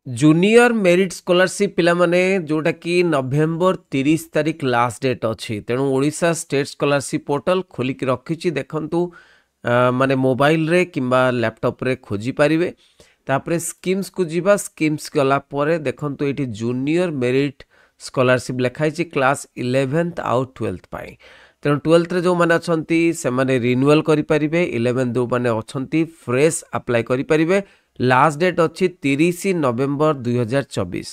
Junior merit scholarship पिला माने जोटा कि नवेम्बर 30 तारिख लास्ट डेट अच्छी तेणु ओडिशा स्टेट स्कॉलरशिप पोर्टल खोलिक रखी देखु माने मोबाइल रे किंबा लैपटॉप रे खोजी पारिबे तापरे स्कीम्स को जीवा स्कीम्स गला परे देखंतु एठी जूनियर मेरिट स्कॉलरशिप लिखाई क्लास 11th आउ 12th पाई तेणु 12th रे जो माने अछंती से माने रिन्यूअल करि परिबे 11th जो माने अछंती फ्रेश अप्लाई करि परिबे लास्ट डेट अच्छी 30 नवेम्बर 2024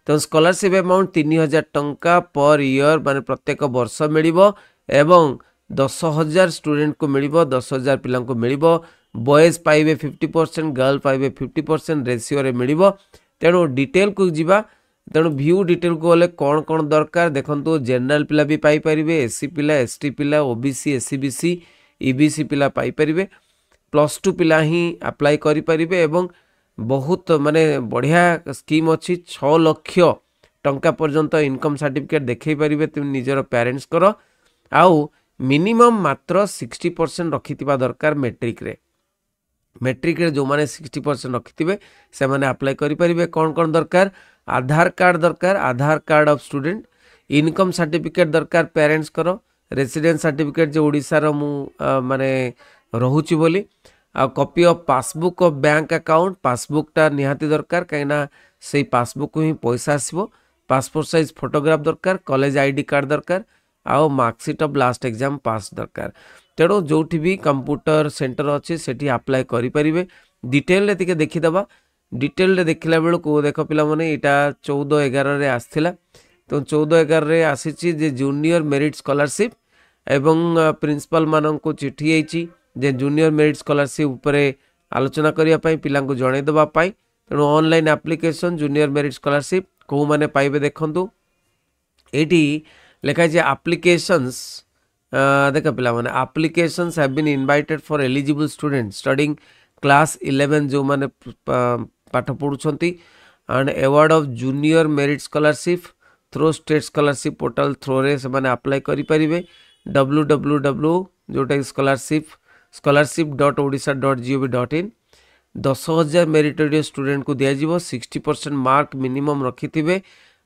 तो स्कॉलरशिप अमाउंट 3000 टंका पर ईयर माने प्रत्येक वर्ष मिलिबो एवं 10,000 स्टूडेंट को मिलिबो 10,000 पिला को मिलिबो बॉयज पाइबे 50% गर्ल पाइबे 50% रेशियो रे मिलिबो तेणु डिटेल को जीवा तेणु व्यू डिटेल को गले कौन कौन दरकार देखंतु जनरल पिला भी पाई परिबे एससी पिला एसटी पिला ओबीसी एससीबीसी ईबीसी पिला पाई परिबे +2 पिला ही अप्लाई करि परिबे एवं बहुत माने बढ़िया स्कीम अच्छी 6 लाख टंका पर्यंत इनकम सर्टिफिकेट देखै परिबे तुम निजर पेरेंट्स करो आउ मिनिमम मात्र 60% रखिथिबा दरकार मैट्रिक रे जो माने 60% रखिथिबे से माने अप्लाई करि परिबे कोन कोन दरकार Aadhaar card of student income certificate दरकार पेरेंट्स करो रेसिडेंस सर्टिफिकेट जो ओडिसा रो मु माने रहुची बोली आ copy of passbook of bank account पासबुकटा निहाती दरकार कहीं से पासबुक ही पैसा आसबो पासपोर्ट साइज फोटोग्राफ दरकार कॉलेज आईडी कार्ड दरकार आउ marksheet of last exam pass दरकार तेणु जो भी कंप्यूटर सेंटर अच्छे से अप्लाई करि परिबे डिटेल रे तिके देखिदबा डिटेल रे देखिला बेल को देख पिला माने एटा 14/11 रे आस्थिला तो 14/11 रे आसीची जे जूनियर मेरिट स्कॉलरशिप एवं प्रिंसिपल मानन को चिठी आईची जे जूनियर मेरिट स्कॉलरशिप उपरे आलोचना करिया पई पिला को जणै दबा पई तेणु online application junior merit scholarship को माने पाइबे देखंतु एटी लिखा है एप्लिकेशंस देख पिला माने applications have been invited for eligible student studying class 11 जो माने पाठ पढुछंती and award of junior merit scholarship through state scholarship portal through रे से माने अप्लाई करि परिबे www जोटा scholarship.odisha.gov.in 10,000 मेरिटोरियस स्टूडेंट को दिया जीवो 60% मार्क मिनिमम रखिथिबे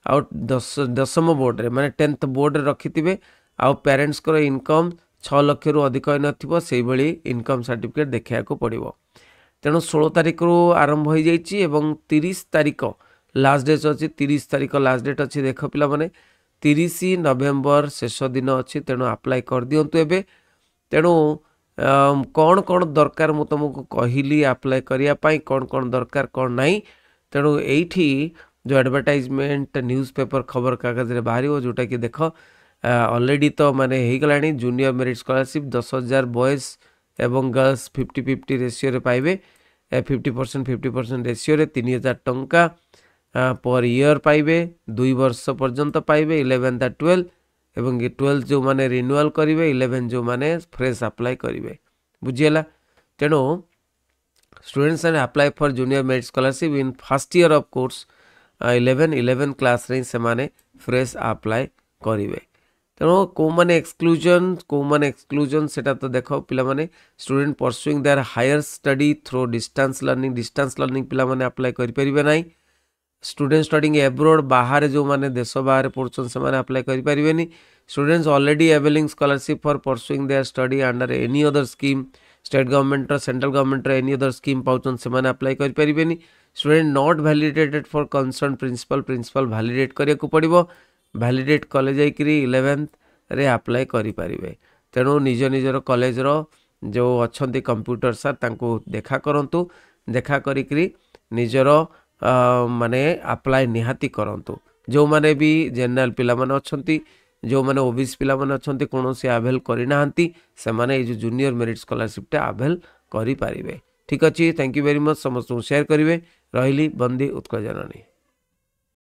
आउ 10th बोर्ड रे माने 10th बोर्ड रे रखिथिबे आउ पेरेंट्स को इनकम 6 लाख रु अधिक नथिबो सेही भली इनकम सर्टिफिकेट देखिया को पड़िबो तेणु 16 तारिख रु आरंभ हो जाइछि एवं 30 तारिख लास्ट डेट अछि 30 तारिख लास्ट डेट अछि देख पिला माने 30 नवेम्बर शेष दिन अछि तेणु अप्लाई कर दियंतु एबे तेणु कौन कौन दरकार मु तुमको कहली अप्लाई करिया पाई कौन कौन दरकार कौन नहीं तेणु एठी जो एडवर्टाइजमेंट न्यूज़पेपर खबर कागज रे बाहरी हो जोटा कि देख ऑलरेडी तो माने हे गलानी जूनियर मेरिट स्कॉलरशिप 10,000 बॉयज एवं गर्ल्स 50-50 रेशियो रे पाइबे 50% रेशियो रे 3,000 टंका पर ईयर पाइबे 2 वर्ष पर्यंत पाइबे 11th और 12th एवं 12th जो माने रिन्यूअल करिवे 11 जो माने फ्रेश अप्लाई करिवे बुझियला तेणु स्टूडेंट्स आर apply for junior merit scholarship in first year of course 11 class रे से माने फ्रेश अप्लाई करिवे तेणु को माने एक्सक्लूजन सेटा तो देखो पिला माने student pursuing their higher study through distance learning पिला माने अप्लाई करि परिबे नाही स्टूडेंट स्टडिंग एब्रोड बाहर जो माने देश बाहर पढ़ुछन से माने अप्लाई करि परिबेनी students already availing scholarship for pursuing their study under any other scheme state government और central government any other scheme पाउछन से माने अप्लाई करि परिबेनी student not validated for concern principal validate करिया को पड़िबो वैलिडेट कॉलेज आइकरी 11th रे अप्लाई करि परिबे तेणु निजर कॉलेज रो जो अछंती कंप्यूटर सर तांको देखा करंतु देखा करिकरी निजर माने अप्लाई निहाती करंतु जो माने भी जनरल पिला माने अछंती जो माने ओबीसी पिला माने अछंती कोनोसी अवेल करि नाहंती से माने जो जूनियर मेरिट स्कॉलरशिप टा अवेल करि परिबे ठीक अछि थैंक यू वेरी मच समस्त शेयर करिवे रहिली बंदी उत्कल जननी।